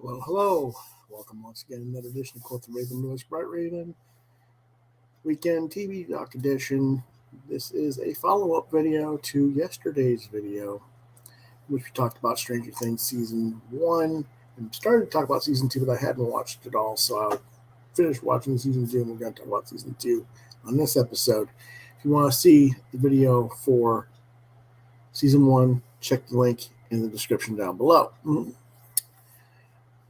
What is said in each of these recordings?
Well, hello. Welcome once again to another edition of Quoth Raven Lewis Bright Raven Weekend TV Doc Edition. This is a follow-up video to yesterday's video, in which we talked about Stranger Things Season 1 and started to talk about Season 2, but I hadn't watched it all, so I finished watching Season 2 and we're going to talk about Season 2 on this episode. If you want to see the video for Season 1, check the link in the description down below.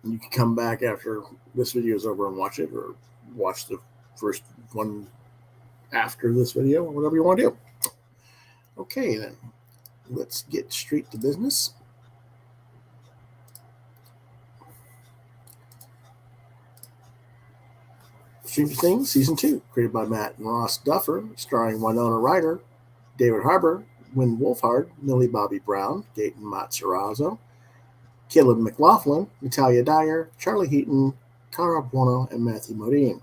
You can come back after this video is over and watch it, or watch the first one after this video, or whatever you want to do. Okay, then, let's get straight to business. Stranger Things Season 2, created by Matt and Ross Duffer, starring Winona Ryder, David Harbour, Wynn Wolfhard, Millie Bobby Brown, Gaten Matarazzo, Caleb McLaughlin, Natalia Dyer, Charlie Heaton, Cara Buono, and Matthew Modine.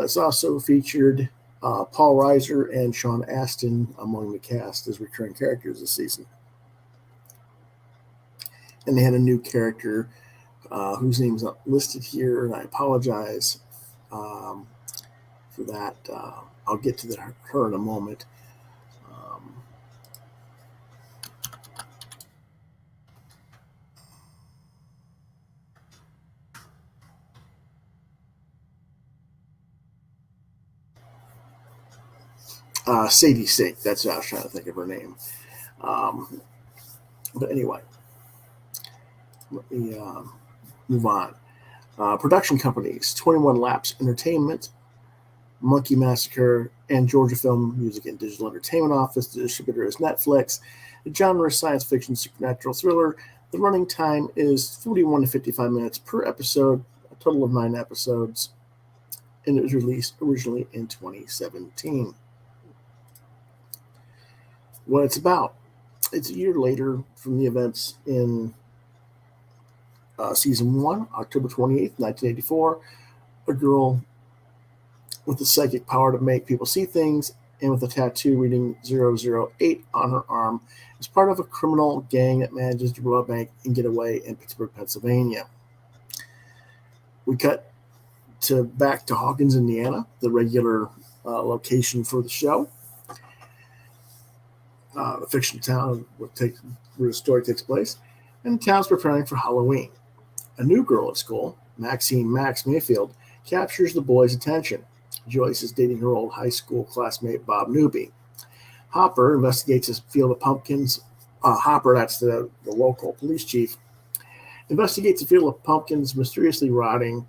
This also featured Paul Reiser and Sean Astin among the cast as recurring characters this season. And they had a new character whose name's not listed here, and I apologize for that. I'll get to her in a moment. Sadie Sink, that's what I was trying to think of her name. But anyway, let me move on. Production companies: 21 Laps Entertainment, Monkey Massacre, and Georgia Film Music and Digital Entertainment Office. The distributor is Netflix. The genre is science fiction, supernatural thriller. The running time is 41 to 55 minutes per episode, a total of 9 episodes, and it was released originally in 2017. What it's about: it's a year later from the events in Season 1, October 28th, 1984. A girl with the psychic power to make people see things and with a tattoo reading 008 on her arm is part of a criminal gang that manages to rob a bank and get away in Pittsburgh, Pennsylvania. We cut back to Hawkins, Indiana, the regular location for the show. The fictional town where the story takes place, and the town's preparing for Halloween. A new girl at school, Maxine Max Mayfield, captures the boys' attention. Joyce is dating her old high school classmate Bob Newby. Hopper investigates a field of pumpkins. Hopper, that's the local police chief, investigates a field of pumpkins mysteriously rotting,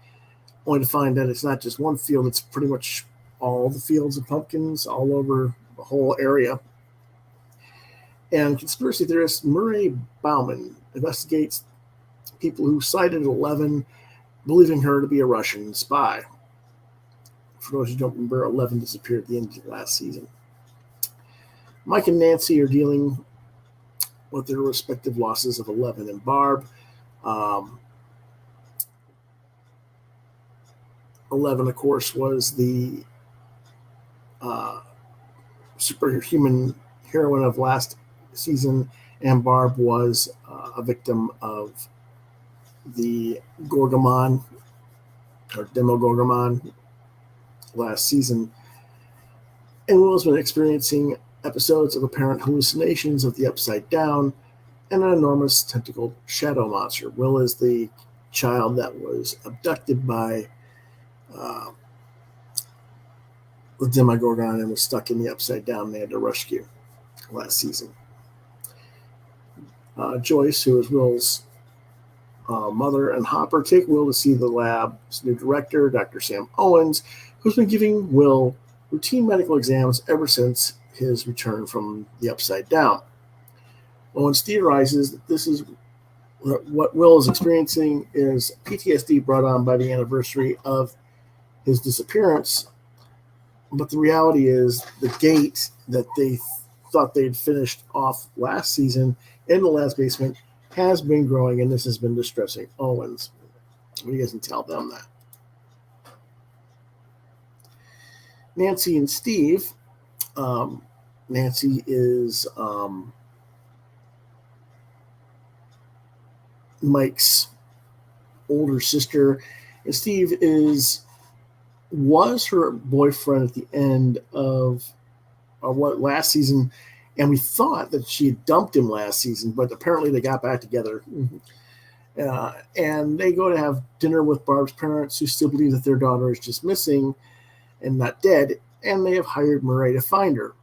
only to find that it's not just one field, it's pretty much all the fields of pumpkins all over the whole area. And conspiracy theorist Murray Bauman investigates people who cited 11, believing her to be a Russian spy. For those who don't remember, 11 disappeared at the end of last season. Mike and Nancy are dealing with their respective losses of 11 and Barb. 11, of course, was the superhuman heroine of last season, and Barb was a victim of the Gorgamon, or Demogorgon, last season. And Will has been experiencing episodes of apparent hallucinations of the Upside Down and an enormous tentacled shadow monster. Will is the child that was abducted by the Demogorgon and was stuck in the Upside Down. They had to rescue last season. Joyce, who is Will's mother, and Hopper take Will to see the lab's new director, Dr. Sam Owens, who's been giving Will routine medical exams ever since his return from the Upside Down. Owens theorizes that this is what Will is experiencing is PTSD brought on by the anniversary of his disappearance, but the reality is the gate that they thought they'd finished off last season in the last basement has been growing, and this has been distressing Owens. He doesn't tell them that. Nancy and Steve. Nancy is Mike's older sister, and Steve was her boyfriend at the end of what last season, and we thought that she had dumped him last season, but apparently they got back together. And they go to have dinner with Barb's parents, who still believe that their daughter is just missing and not dead, and they have hired Murray to find her.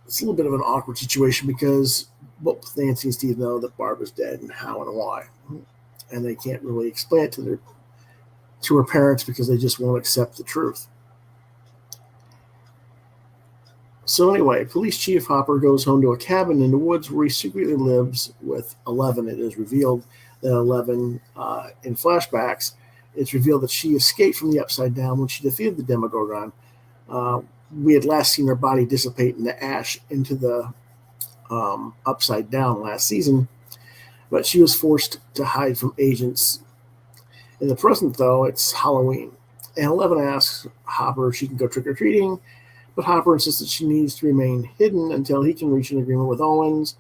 It's a little bit of an awkward situation because both Nancy and Steve know that Barb is dead and how and why, and they can't really explain it to her parents because they just won't accept the truth. So anyway, Police Chief Hopper goes home to a cabin in the woods where he secretly lives with 11. It is revealed that 11, in flashbacks, it's revealed that she escaped from the Upside Down when she defeated the Demogorgon. We had last seen her body dissipate into ash into the Upside Down last season, but she was forced to hide from agents. In the present, though, it's Halloween, and 11 asks Hopper if she can go trick-or-treating, but Hopper insists that she needs to remain hidden until he can reach an agreement with Owens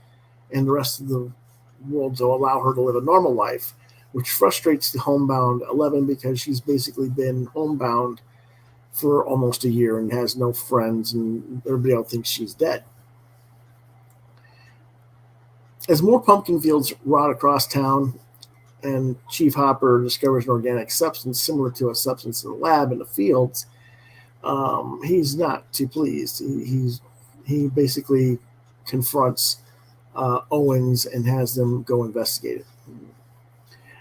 and the rest of the world to allow her to live a normal life, which frustrates the homebound 11 because she's basically been homebound for almost a year and has no friends, and everybody else thinks she's dead. As more pumpkin fields rot across town and Chief Hopper discovers an organic substance similar to a substance in the lab in the fields, he's not too pleased. He basically confronts Owens and has them go investigate it.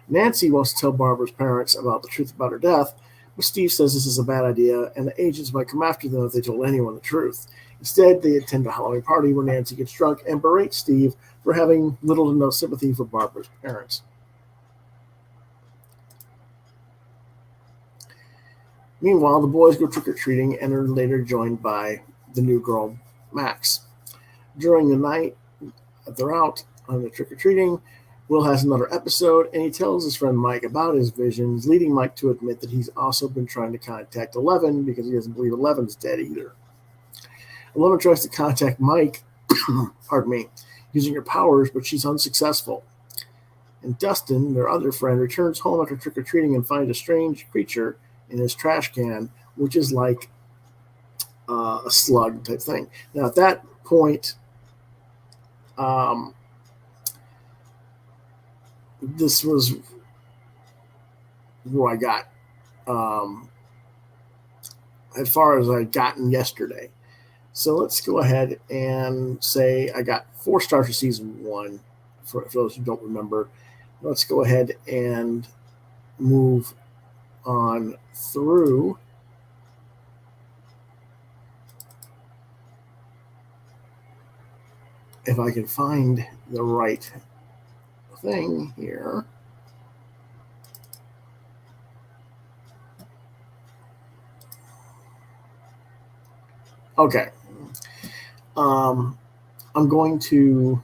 Nancy wants to tell Barbara's parents about the truth about her death, but Steve says this is a bad idea, and the agents might come after them if they told anyone the truth. Instead, they attend a Halloween party where Nancy gets drunk and berates Steve for having little to no sympathy for Barbara's parents. Meanwhile, the boys go trick-or-treating and are later joined by the new girl, Max. During the night that they're out on the trick-or-treating, Will has another episode, and he tells his friend Mike about his visions, leading Mike to admit that he's also been trying to contact 11 because he doesn't believe 11's dead either. 11 tries to contact Mike, using her powers, but she's unsuccessful. And Dustin, their other friend, returns home after trick-or-treating and finds a strange creature in his trash can, which is like a slug type thing. Now, at that point, this was where I got as far as I'd gotten yesterday. So let's go ahead and say I got 4 stars for season 1. For those who don't remember, let's go ahead and move on through. If I can find the right thing here. Okay. I'm going to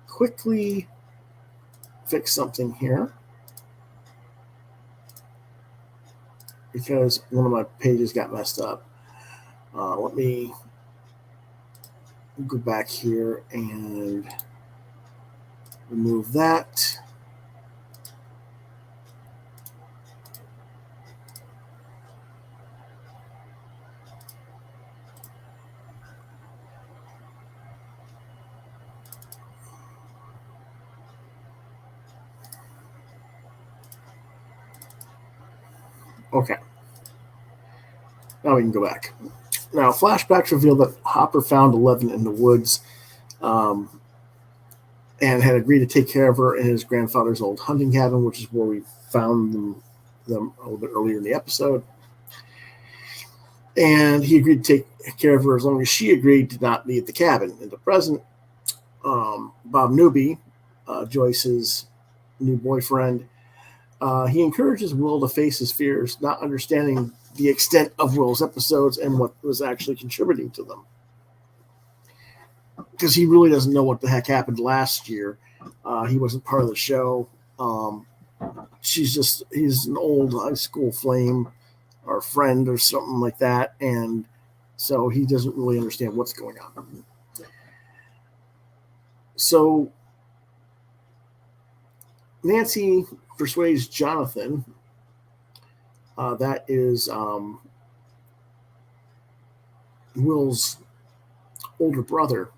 quickly fix something here because one of my pages got messed up. Let me go back here and remove that. Okay. Now we can go back. Now, flashbacks reveal that Hopper found 11 in the woods and had agreed to take care of her in his grandfather's old hunting cabin, which is where we found them a little bit earlier in the episode. And he agreed to take care of her as long as she agreed to not be at the cabin. In the present, Bob Newby, Joyce's new boyfriend, he encourages Will to face his fears, not understanding the extent of Will's episodes and what was actually contributing to them. Because he really doesn't know what the heck happened last year. He wasn't part of the show. He's an old high school flame or friend or something like that. And so he doesn't really understand what's going on. So Nancy persuades Jonathan, that is Will's older brother,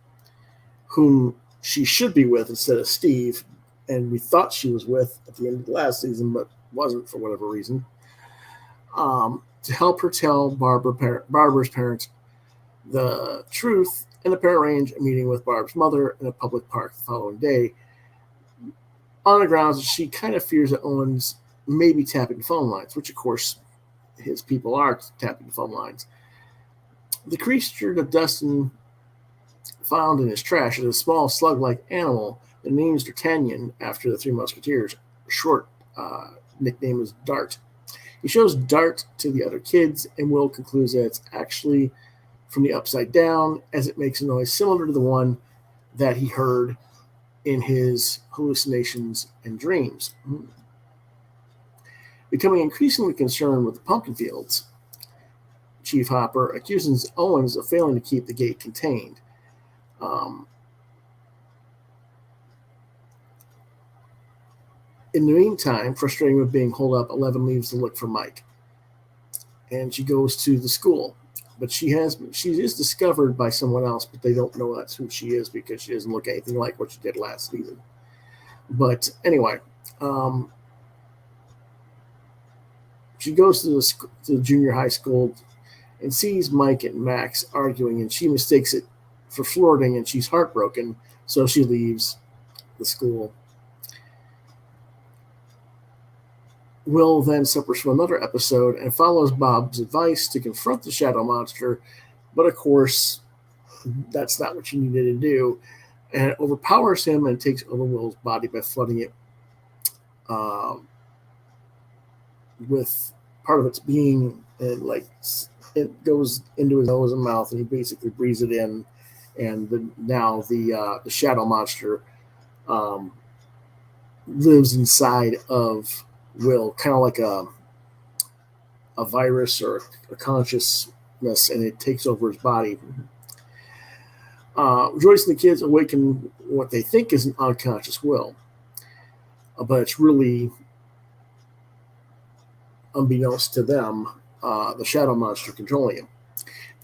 whom she should be with instead of Steve, and we thought she was with at the end of the last season, but wasn't for whatever reason, to help her tell Barbara's parents the truth, and the pair arrange a meeting with Barb's mother in a public park the following day, on the grounds that she kind of fears that Owens may be tapping the phone lines, which of course his people are tapping the phone lines. The creature that Dustin found in his trash is a small slug-like animal that names D'Artagnan after the Three Musketeers. Short nickname is Dart. He shows Dart to the other kids, and Will concludes that it's actually from the Upside Down, as it makes a noise similar to the one that he heard in his hallucinations and dreams. Becoming increasingly concerned with the pumpkin fields, Chief Hopper accuses Owens of failing to keep the gate contained. In the meantime, frustrated with being holed up, Eleven leaves to look for Mike, and she goes to the school. But she is discovered by someone else, but they don't know that's who she is because she doesn't look anything like what she did last season. But anyway, she goes to the junior high school and sees Mike and Max arguing, and she mistakes it for flirting, and she's heartbroken, so she leaves the school. Will then suffers from another episode and follows Bob's advice to confront the shadow monster, but of course, that's not what you needed to do, and it overpowers him and takes over Will's body by flooding it with part of its being, and like it goes into his nose and mouth, and he basically breathes it in, and now the shadow monster lives inside of Will, kind of like a virus or a consciousness, and it takes over his body. Joyce and the kids awaken what they think is an unconscious Will, but it's really, unbeknownst to them, the shadow monster controlling him.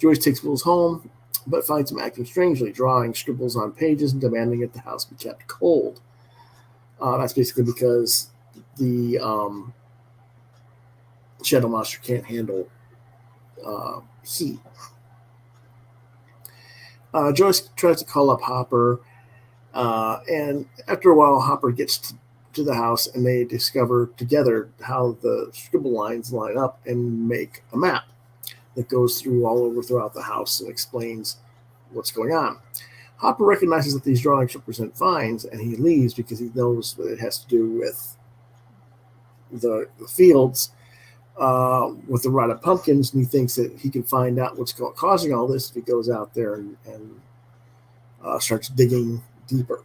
Joyce takes Will's home, but finds him acting strangely, drawing scribbles on pages and demanding that the house be kept cold. That's basically because the shadow monster can't handle heat. Joyce tries to call up Hopper, and after a while, Hopper gets to the house, and they discover together how the scribble lines line up and make a map that goes throughout the house and explains what's going on. Hopper recognizes that these drawings represent vines, and he leaves because he knows that it has to do with the fields with the rotted pumpkins, and he thinks that he can find out what's causing all this if he goes out there and starts digging deeper.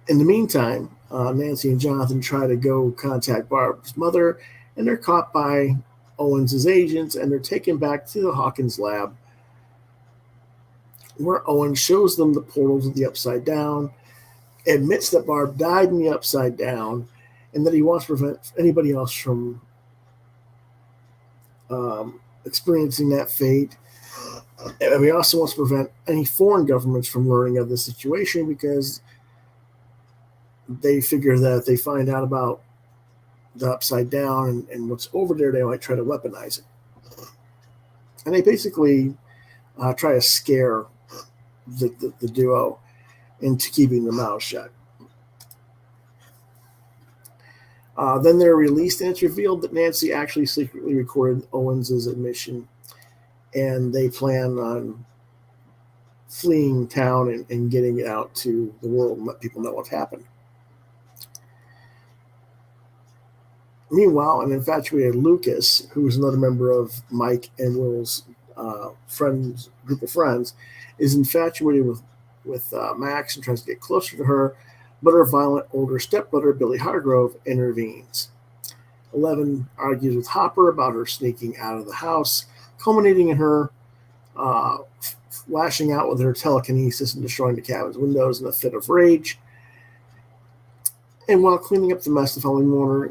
In the meantime, Nancy and Jonathan try to go contact Barb's mother, and they're caught by Owens' agents, and they're taken back to the Hawkins lab, where Owen shows them the portals of the Upside Down, admits that Barb died in the Upside Down, and that he wants to prevent anybody else from experiencing that fate. And he also wants to prevent any foreign governments from learning of the situation, because they figure that if they find out about the Upside Down and what's over there, they might try to weaponize it. And they basically try to scare the duo into keeping their mouths shut. Then they're released, and it's revealed that Nancy actually secretly recorded Owens' admission, and they plan on fleeing town and getting it out to the world and let people know what happened. Meanwhile, an infatuated Lucas, who is another member of Mike and Will's group of friends, is infatuated with Max and tries to get closer to her, but her violent older stepbrother, Billy Hargrove, intervenes. 11 argues with Hopper about her sneaking out of the house, culminating in her lashing out with her telekinesis and destroying the cabin's windows in a fit of rage. And while cleaning up the mess the following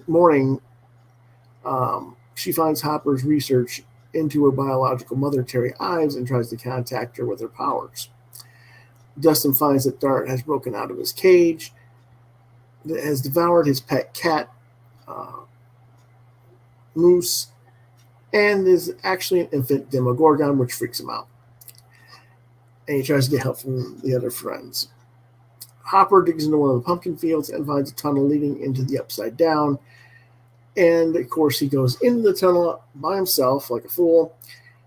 morning, she finds Hopper's research into her biological mother, Terry Ives, and tries to contact her with her powers. Dustin finds that Dart has broken out of his cage, that has devoured his pet cat, Moose, and is actually an infant Demogorgon, which freaks him out. And he tries to get help from the other friends. Hopper digs into one of the pumpkin fields and finds a tunnel leading into the Upside Down. And, of course, he goes into the tunnel by himself like a fool,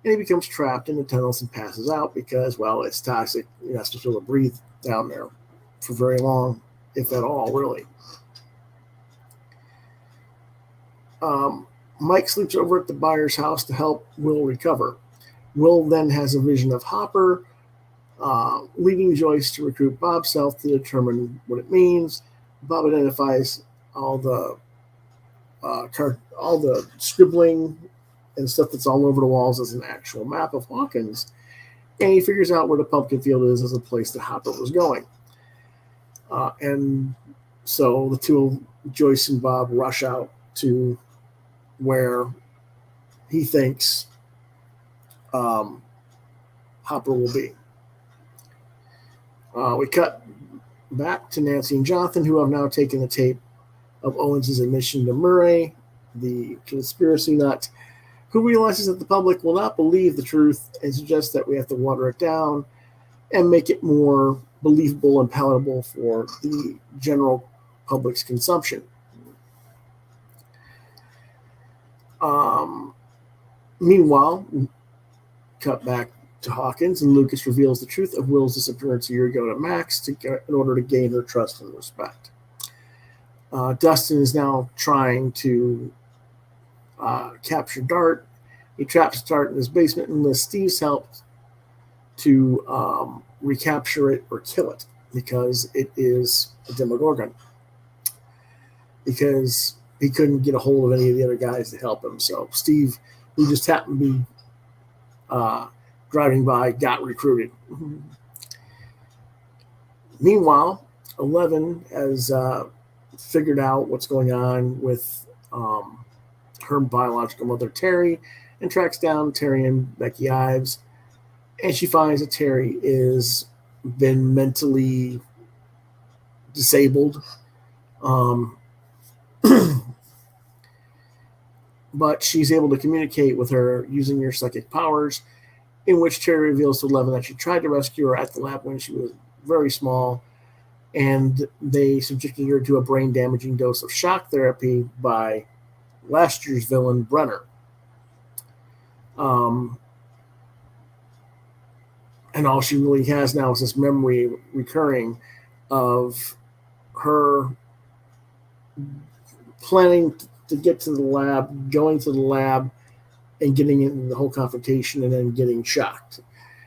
and he becomes trapped in the tunnels and passes out because, well, it's toxic. You're not supposed to be able to breathe down there for very long, if at all, really. Mike sleeps over at the buyer's house to help Will recover. Will then has a vision of Hopper, leading Joyce to recruit Bob Self to determine what it means. Bob identifies all the scribbling and stuff that's all over the walls as an actual map of Hawkins, and he figures out where the pumpkin field is as a place that Hopper was going. And so the two, Joyce and Bob, rush out to where he thinks Hopper will be. We cut back to Nancy and Jonathan, who have now taken the tape of Owens' admission to Murray, the conspiracy nut, who realizes that the public will not believe the truth and suggests that we have to water it down and make it more believable and palatable for the general public's consumption. Meanwhile, cut back to Hawkins, and Lucas reveals the truth of Will's disappearance a year ago to Max in order to gain her trust and respect. Dustin is now trying to capture Dart. He traps Dart in his basement and enlists Steve's help to recapture it or kill it because it is a Demogorgon. Because he couldn't get a hold of any of the other guys to help him. So Steve, who just happened to be driving by, got recruited. Meanwhile, 11 has figured out what's going on with her biological mother, Terry, and tracks down Terry and Becky Ives. And she finds that Terry is been mentally disabled. But she's able to communicate with her using her psychic powers, in which Terry reveals to Eleven that she tried to rescue her at the lab when she was very small, and they subjected her to a brain-damaging dose of shock therapy by last year's villain, Brenner. And all she really has now is this memory recurring of her planning to get to the lab, going to the lab, and getting into the whole confrontation and then getting shocked.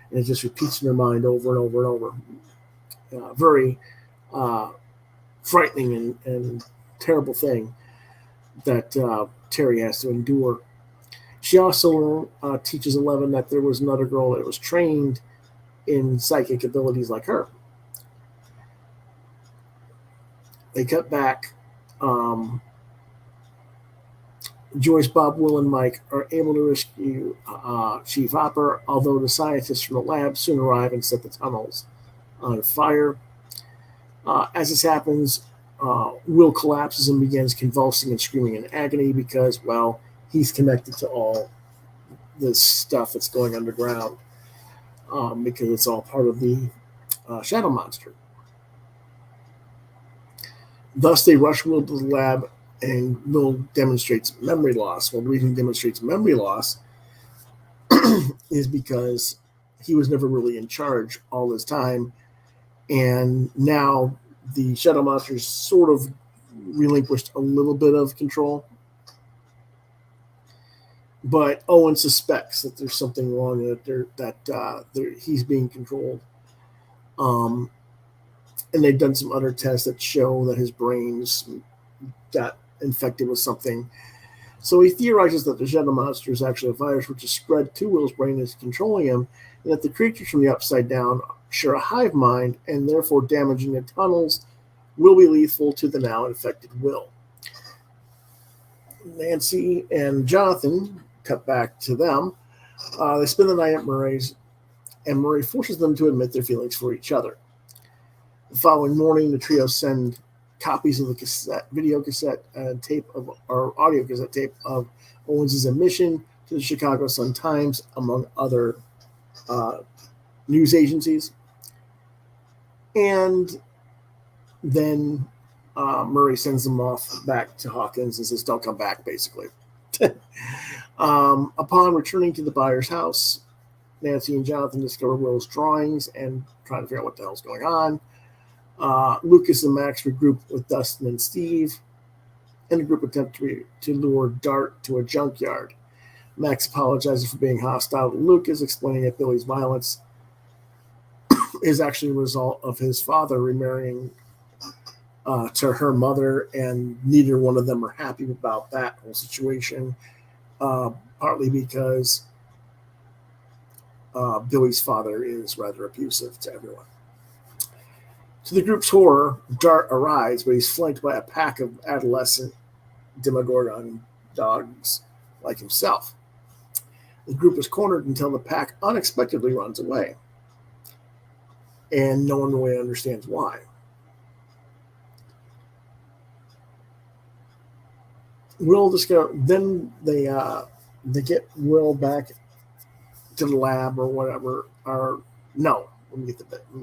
And it just repeats in her mind over and over and over. Very frightening and terrible thing that Terry has to endure. She also teaches 11 that there was another girl that was trained in psychic abilities like her. They cut back. Joyce, Bob, Will, and Mike are able to rescue Chief Hopper, although the scientists from the lab soon arrive and set the tunnels on fire. As this happens, Will collapses and begins convulsing and screaming in agony because, well, he's connected to all this stuff that's going underground because it's all part of the shadow monster. Thus, they rush Will to the lab, and Will demonstrates memory loss. Well, the reason he demonstrates memory loss is because he was never really in charge all this time, and now the shadow monsters sort of relinquished a little bit of control. But Owen suspects that there's something wrong, that he's being controlled. And they've done some other tests that show that his brain's got infected with something. So he theorizes that the Shadow Monster is actually a virus which is spread to Will's brain and is controlling him, and that the creatures from the Upside Down share a hive mind, and therefore damaging the tunnels will be lethal to the now infected Will. Nancy and Jonathan, cut back to them, they spend the night at Murray's, and Murray forces them to admit their feelings for each other. The following morning, the trio send copies of the video cassette tape or audio cassette tape of Owens' admission to the Chicago Sun-Times, among other news agencies. And then Murray sends them off back to Hawkins and says, "Don't come back," basically. Upon returning to the buyer's house, Nancy and Jonathan discover Will's drawings and try to figure out what the hell's going on. Lucas and Max regroup with Dustin and Steve, and the group attempt to lure Dart to a junkyard. Max apologizes for being hostile to Lucas, explaining that Billy's violence is actually a result of his father remarrying to her mother, and neither one of them are happy about that whole situation, partly because Billy's father is rather abusive to everyone. To the group's horror, Dart arrives, but he's flanked by a pack of adolescent Demogorgon dogs like himself. The group is cornered until the pack unexpectedly runs away, and no one really understands why. Will discover. Then they get Will back to the lab or whatever. Or no, let me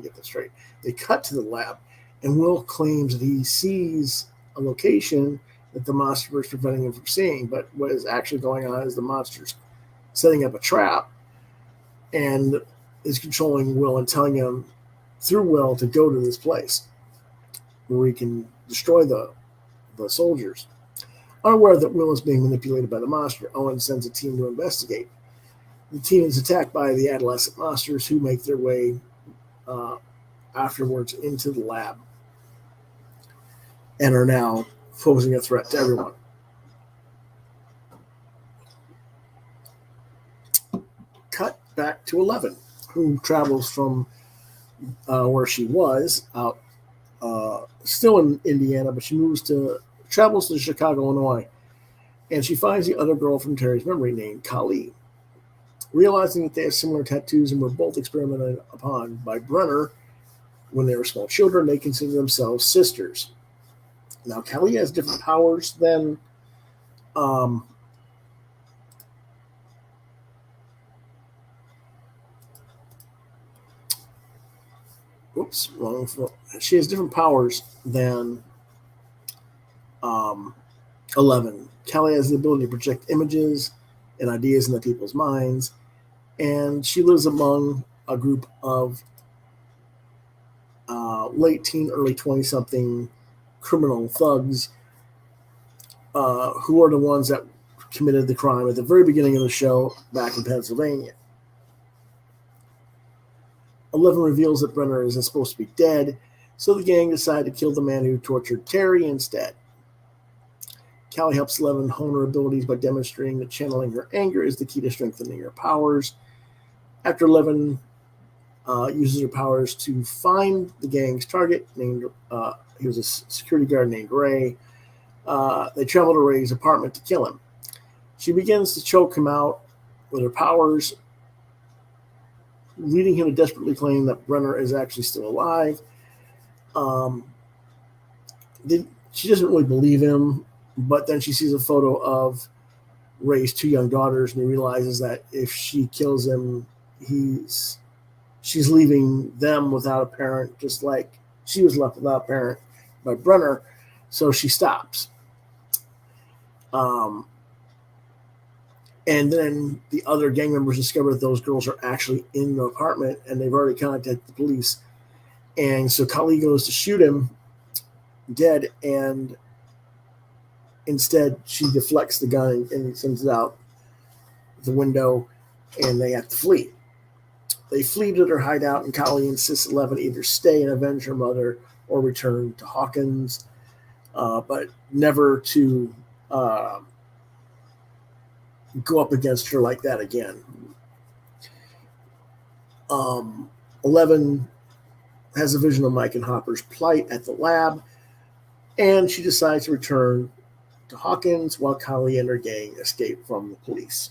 get this straight. They cut to the lab, and Will claims that he sees a location that the monster is preventing him from seeing. But what is actually going on is the monster's setting up a trap and is controlling Will and telling him through Will to go to this place where he can destroy the soldiers. Unaware that Will is being manipulated by the monster, Owen sends a team to investigate. The team is attacked by the adolescent monsters, who make their way afterwards into the lab and are now posing a threat to everyone. Cut back to 11, who travels from where she was out, still in Indiana, but she travels to Chicago, Illinois, and she finds the other girl from Terry's memory named Kali. Realizing that they have similar tattoos and were both experimented upon by Brenner when they were small children, they consider themselves sisters. Now, Kali has different powers than she has different powers than 11. Kali has the ability to project images and ideas into people's minds, and she lives among a group of late teen, early 20-something criminal thugs who are the ones that committed the crime at the very beginning of the show back in Pennsylvania. 11 reveals that Brenner isn't supposed to be dead, so the gang decide to kill the man who tortured Terry instead. Callie helps 11 hone her abilities by demonstrating that channeling her anger is the key to strengthening her powers. After 11 uses her powers to find the gang's target, named he was a security guard named Ray, they travel to Ray's apartment to kill him. She begins to choke him out with her powers, leading him to desperately claim that Brenner is actually still alive. She doesn't really believe him, but then she sees a photo of Ray's two young daughters, and he realizes that if she kills him, she's leaving them without a parent, just like she was left without a parent by Brenner. So she stops. And then the other gang members discover that those girls are actually in the apartment, and they've already contacted the police. And so Kali goes to shoot him dead, and instead she deflects the gun and sends it out the window, and they have to flee. They flee to their hideout, and Kali insists 11 either stay and avenge her mother or return to Hawkins, but never to go up against her like that again. 11 has a vision of Mike and Hopper's plight at the lab, and she decides to return to Hawkins while Collie and her gang escape from the police.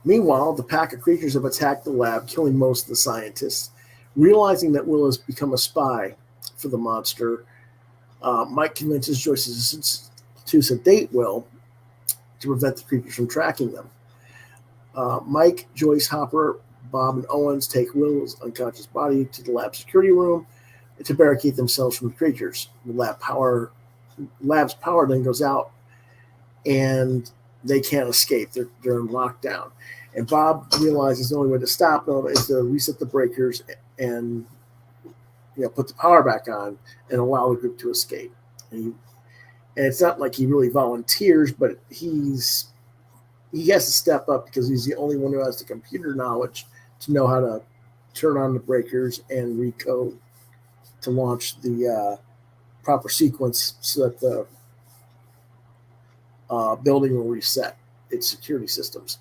Meanwhile, the pack of creatures have attacked the lab, killing most of the scientists. Realizing that Will has become a spy for the monster, Mike convinces Joyce to sedate Will to prevent the creatures from tracking them. Mike, Joyce, Hopper, Bob, and Owens take Will's unconscious body to the lab security room to barricade themselves from the creatures. The lab's power then goes out, and they can't escape. They're in lockdown. And Bob realizes the only way to stop them is to reset the breakers and put the power back on and allow the group to escape. And it's not like he really volunteers, but he has to step up because he's the only one who has the computer knowledge to know how to turn on the breakers and recode to launch the proper sequence so that the building will reset its security systems.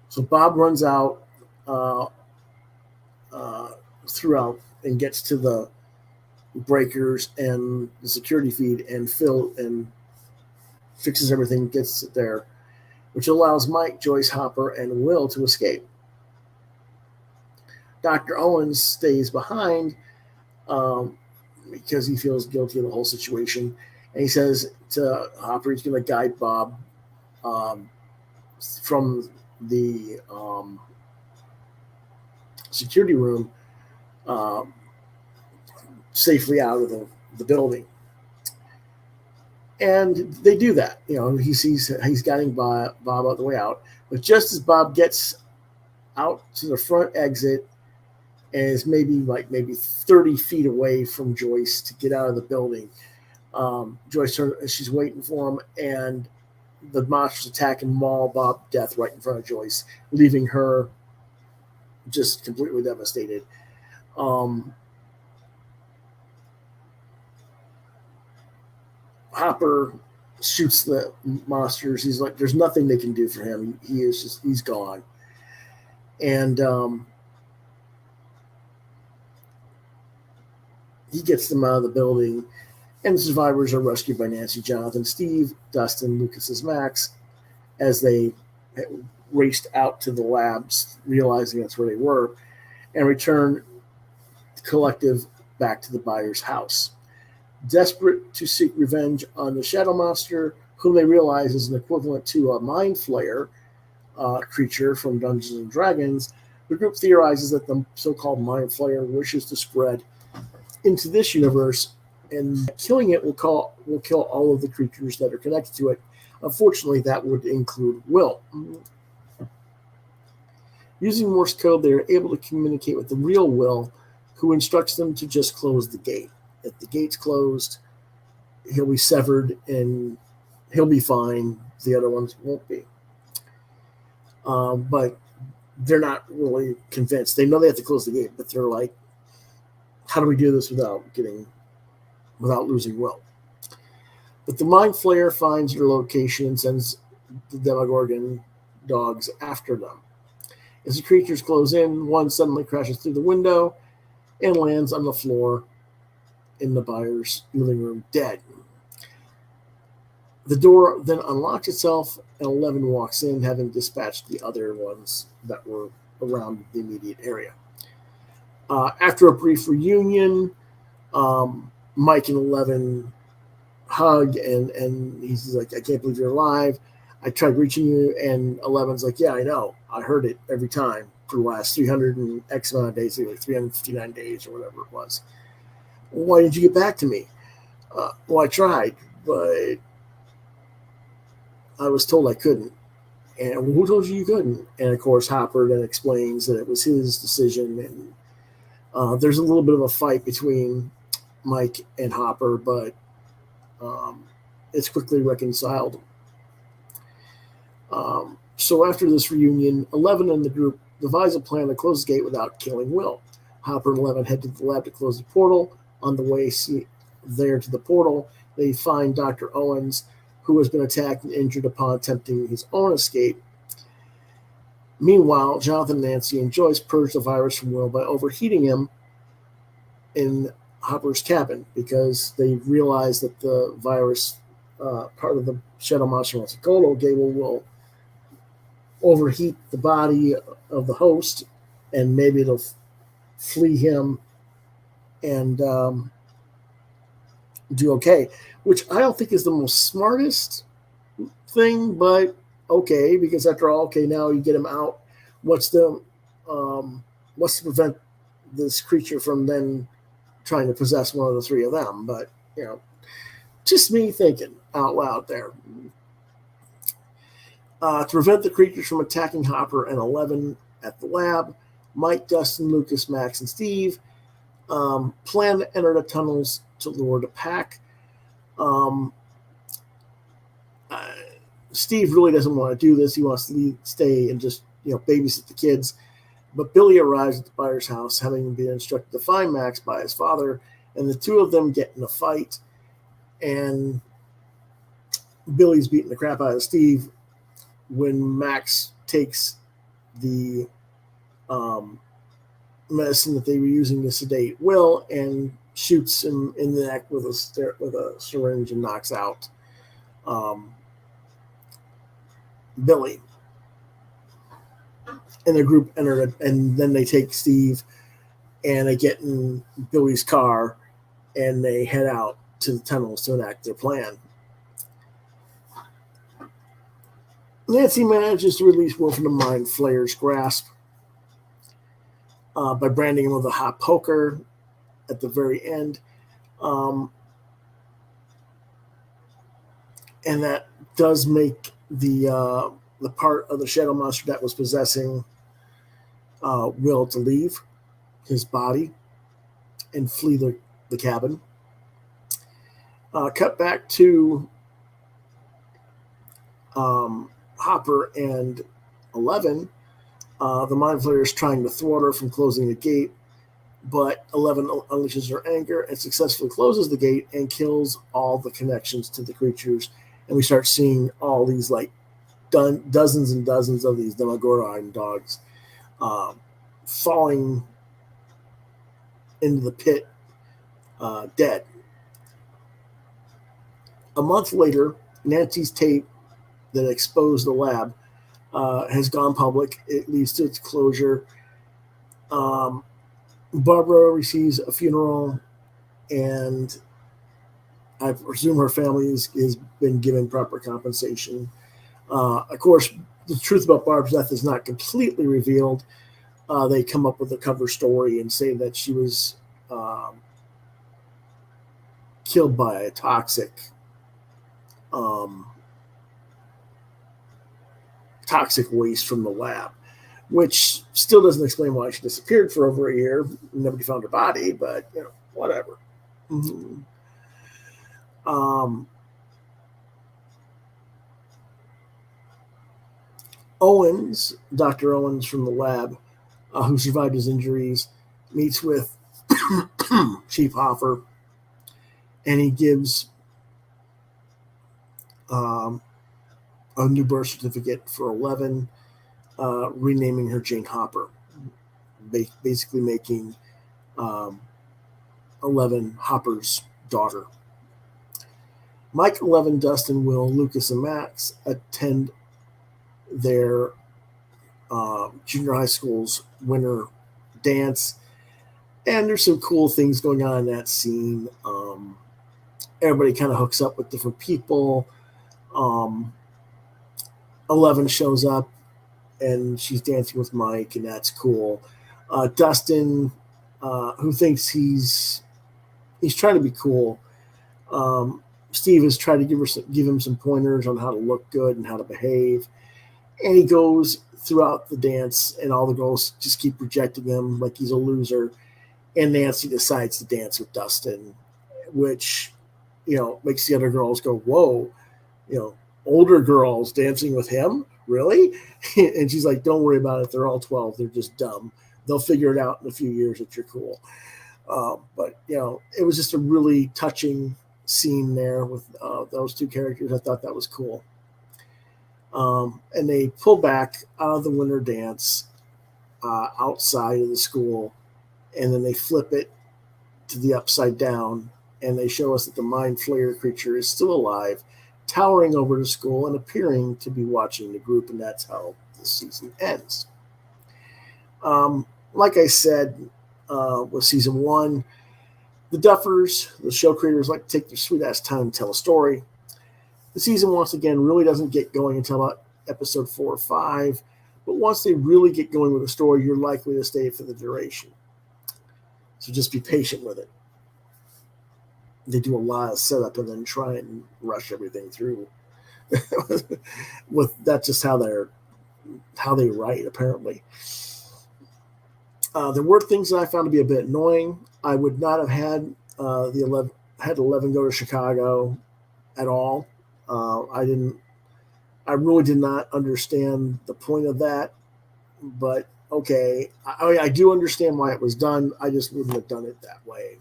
So Bob runs out throughout and gets to the breakers and the security feed and fixes everything, gets it there, which allows Mike, Joyce, Hopper, and Will to escape. Dr. Owens stays behind because he feels guilty of the whole situation. And he says to Hopper he's going to guide Bob from the security room safely out of the building. And they do that. He sees he's guiding Bob out the way out. But just as Bob gets out to the front exit and is maybe 30 feet away from Joyce to get out of the building, Joyce, she's waiting for him, and the monsters attack and maul Bob to death right in front of Joyce, leaving her just completely devastated. Hopper shoots the monsters. He's like, there's nothing they can do for him. He's gone. And he gets them out of the building, and the survivors are rescued by Nancy, Jonathan, Steve, Dustin, Lucas, and Max as they raced out to the labs, realizing that's where they were, and return the collective back to the buyer's house. Desperate to seek revenge on the shadow monster, whom they realize is an equivalent to a mind flayer creature from Dungeons and Dragons, the group theorizes that the so-called mind flayer wishes to spread into this universe, and killing it will kill all of the creatures that are connected to it. Unfortunately, that would include Will. Using Morse code, they are able to communicate with the real Will, who instructs them to just close the gate. If the gate's closed, he'll be severed and he'll be fine. The other ones won't be. But they're not really convinced. They know they have to close the gate, but they're like, how do we do this without losing Will? But the Mind Flayer finds their location and sends the Demogorgon dogs after them. As the creatures close in, one suddenly crashes through the window and lands on the floor in the buyer's living room, dead. The door then unlocks itself, and 11 walks in, having dispatched the other ones that were around the immediate area. After a brief reunion, Mike and 11 hug, and he's like, I can't believe you're alive. I tried reaching you, and 11's like, yeah, I know. I heard it every time for the last 300 and X amount of days, like 359 days or whatever it was. Why did you get back to me? Well, I tried, but I was told I couldn't. And who told you couldn't? And of course, Hopper then explains that it was his decision. And there's a little bit of a fight between Mike and Hopper, but it's quickly reconciled. So after this reunion, 11 and the group devise a plan to close the gate without killing Will. Hopper and 11 head to the lab to close the portal. On the way, there to the portal, they find Dr. Owens, who has been attacked and injured upon attempting his own escape. Meanwhile, Jonathan, Nancy, and Joyce purge the virus from Will by overheating him in Hopper's cabin because they realize that the virus, part of the Shadow Monster Matsukolo Gable, will overheat the body of the host, and maybe it'll flee him and do okay, which I don't think is the most smartest thing, but okay, because after all, okay, now you get him out. What's to prevent this creature from then trying to possess one of the three of them? But just me thinking out loud there. To prevent the creatures from attacking Hopper and 11 at the lab, Mike, Dustin, Lucas, Max, and Steve plan to enter the tunnels to lure the pack. Steve really doesn't want to do this. He wants to stay and just babysit the kids. But Billy arrives at the buyer's house, having been instructed to find Max by his father, and the two of them get in a fight. And Billy's beating the crap out of Steve when Max takes the medicine that they were using to sedate Will and shoots him in the neck with a syringe and knocks out Billy. And the group enter it, and then they take Steve and they get in Billy's car and they head out to the tunnels to enact their plan. Nancy manages to release Will from the Mind Flayer's grasp by branding him with a hot poker at the very end. And that does make the part of the shadow monster that was possessing Will to leave his body and flee the cabin. Cut back to Hopper and 11. The Mind Flayer is trying to thwart her from closing the gate, but 11 unleashes her anger and successfully closes the gate and kills all the connections to the creatures. And we start seeing all these dozens and dozens of these Demogorgon dogs falling into the pit dead. A month later, Nancy's tape that exposed the lab has gone public. It leads to its closure. Barbara receives a funeral, and I presume her family has been given proper compensation. Of course, the truth about Barb's death is not completely revealed. They come up with a cover story and say that she was killed by a toxic waste from the lab, which still doesn't explain why she disappeared for over a year. Nobody found her body, but whatever. Mm-hmm. Dr. Owens from the lab, who survived his injuries, meets with Chief Hopper, and he gives a new birth certificate for 11, renaming her Jane Hopper, basically making 11 Hopper's daughter. Mike, 11, Dustin, Will, Lucas, and Max attend their junior high school's winter dance, and there's some cool things going on in that scene. Everybody kind of hooks up with different people. 11 shows up and she's dancing with Mike, and that's cool. Dustin, who thinks he's trying to be cool. Steve has tried to give him some pointers on how to look good and how to behave. And he goes throughout the dance, and all the girls just keep rejecting him like he's a loser. And Nancy decides to dance with Dustin, which, makes the other girls go, whoa, older girls dancing with him? Really? And she's like, don't worry about it. They're all 12. They're just dumb. They'll figure it out in a few years that you're cool. But it was just a really touching scene there with those two characters. I thought that was cool. And they pull back out of the winter dance outside of the school, and then they flip it to the upside down, and they show us that the mind flayer creature is still alive, towering over the school and appearing to be watching the group, and that's how the season ends. Like I said with season one, the Duffers, the show creators, like to take their sweet ass time to tell a story. The season, once again, really doesn't get going until about episode 4 or 5, but once they really get going with the story, you're likely to stay for the duration. So just be patient with it. They do a lot of setup and then try and rush everything through. That's just how they write, apparently. There were things that I found to be a bit annoying. I would not have had 11 go to Chicago at all. I really did not understand the point of that, but okay. I do understand why it was done. I just wouldn't have done it that way.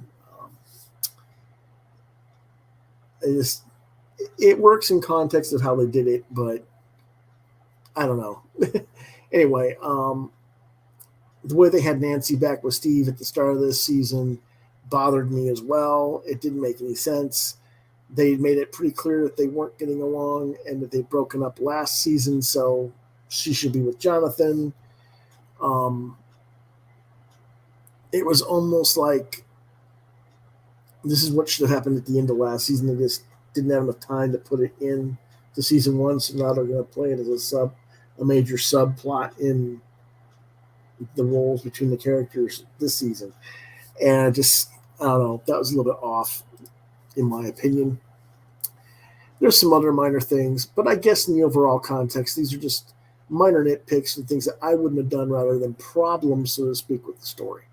It works in context of how they did it, but I don't know. Anyway, the way they had Nancy back with Steve at the start of this season bothered me as well. It didn't make any sense. They made it pretty clear that they weren't getting along and that they'd broken up last season, so she should be with Jonathan. It was almost like this is what should have happened at the end of last season. They just didn't have enough time to put it in to season one, so now they're going to play it as a major subplot in the roles between the characters this season. And I don't know, that was a little bit off, in my opinion. There's some other minor things, but I guess in the overall context, these are just minor nitpicks and things that I wouldn't have done rather than problems, so to speak, with the story.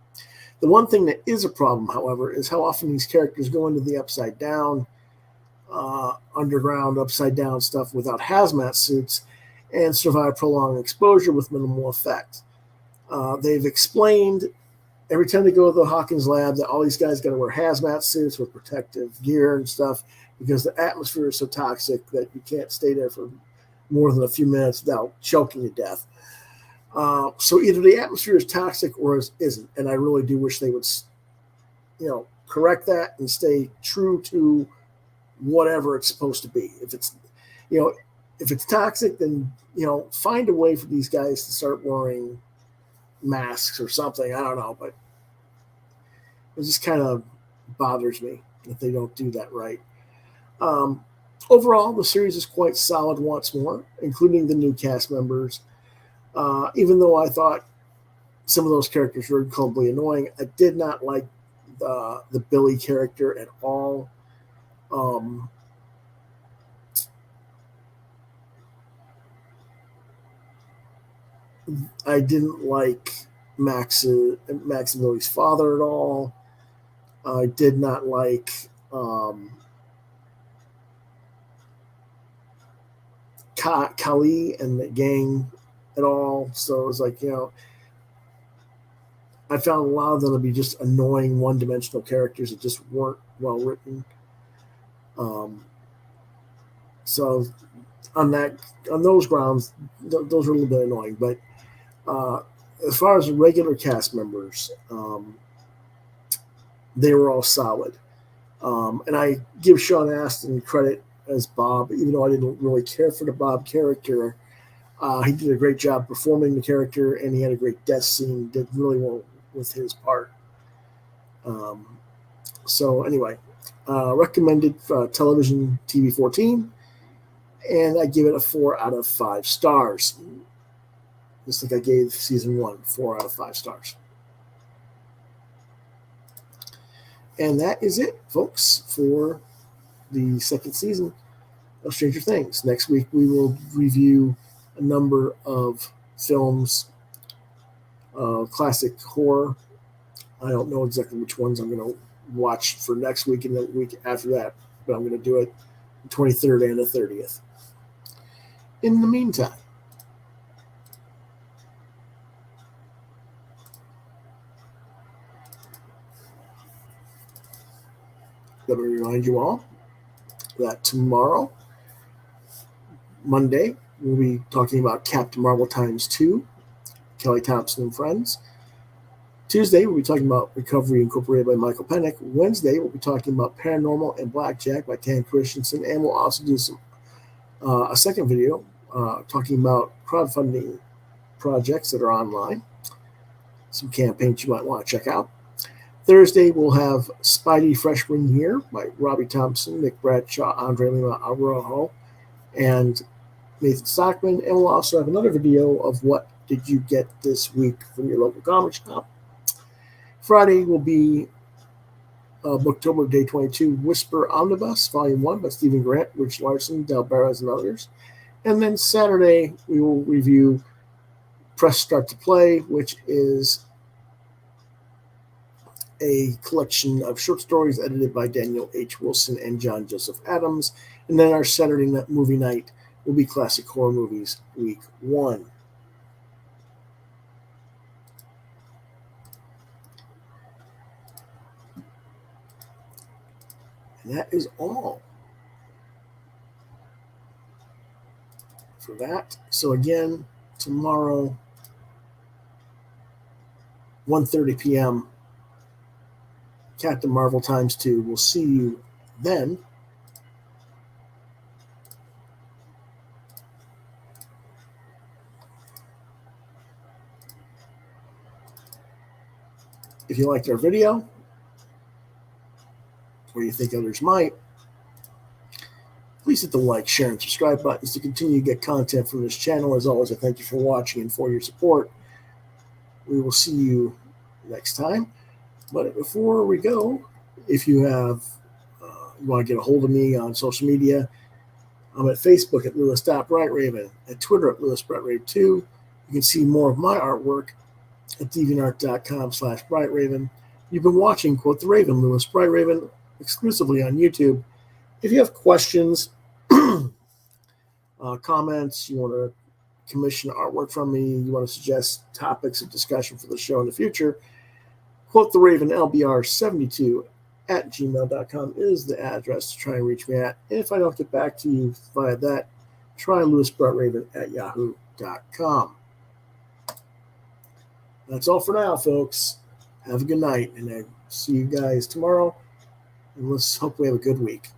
The one thing that is a problem, however, is how often these characters go into the upside down, underground, upside down stuff without hazmat suits and survive prolonged exposure with minimal effect. They've explained every time they go to the Hawkins lab that all these guys got to wear hazmat suits with protective gear and stuff because the atmosphere is so toxic that you can't stay there for more than a few minutes without choking to death. So either the atmosphere is toxic or it isn't, and I really do wish they would, correct that and stay true to whatever it's supposed to be. If it's toxic, then find a way for these guys to start wearing masks or something. I don't know, but it just kind of bothers me that they don't do that right. Overall, the series is quite solid once more, including the new cast members. Even though I thought some of those characters were incredibly annoying, I did not like the Billy character at all. I didn't like Max and Billy's father at all. I did not like Kali and the gang at all. So it was like, I found a lot of them to be just annoying one-dimensional characters that just weren't well written. So on those grounds, those are a little bit annoying. But as far as regular cast members, they were all solid. And I give Sean Astin credit as Bob, even though I didn't really care for the Bob character. He did a great job performing the character, and he had a great death scene. Did really well with his part. So anyway, recommended television TV 14, and I give it a 4 out of 5 stars. Just like I gave season 1 4 out of 5 stars. And that is it, folks, for the second season of Stranger Things. Next week, we will review a number of films, classic horror. I don't know exactly which ones I'm going to watch for next week and the week after that, but I'm going to do it the 23rd and the 30th. In the meantime, let me remind you all that tomorrow, Monday, we'll be talking about Captain Marvel times 2, Kelly Thompson and Friends. Tuesday, we'll be talking about Recovery Incorporated by Michael Pennick. Wednesday, we'll be talking about Paranormal and Blackjack by Tan Christensen. And we'll also do a second video talking about crowdfunding projects that are online, some campaigns you might want to check out. Thursday, we'll have Spidey Freshman Year by Robbie Thompson, Nick Bradshaw, Andre Lima Araujo, and Nathan Stockman. And we'll also have another video of what did you get this week from your local comic shop. Friday will be Booktober Day 22, Whisper Omnibus, Volume 1 by Stephen Grant, Rich Larson, Del Barras, and others. And then Saturday, we will review Press Start to Play, which is a collection of short stories edited by Daniel H. Wilson and John Joseph Adams. And then our Saturday night movie night will be Classic Horror Movies Week 1. And that is all for that. So again, tomorrow, 1:30 p.m., Captain Marvel times 2. We'll see you then. If you liked our video, or you think others might, please hit the like, share, and subscribe buttons to continue to get content from this channel. As always, I thank you for watching and for your support. We will see you next time. But before we go, if you have you want to get a hold of me on social media, I'm at Facebook at Lewis.BrightRaven, at Twitter at LewisBrightRaven2. You can see more of my artwork at deviantart.com/BrightRaven. You've been watching Quoth the Raven, Lewis Bright Raven, exclusively on YouTube. If you have questions, comments, you want to commission artwork from me, you want to suggest topics of discussion for the show in the future, Quoth the Raven LBR72 at gmail.com is the address to try and reach me at. And if I don't get back to you via that, try lewisbrightRaven at yahoo.com. That's all for now, folks. Have a good night, and I see you guys tomorrow. And let's hope we have a good week.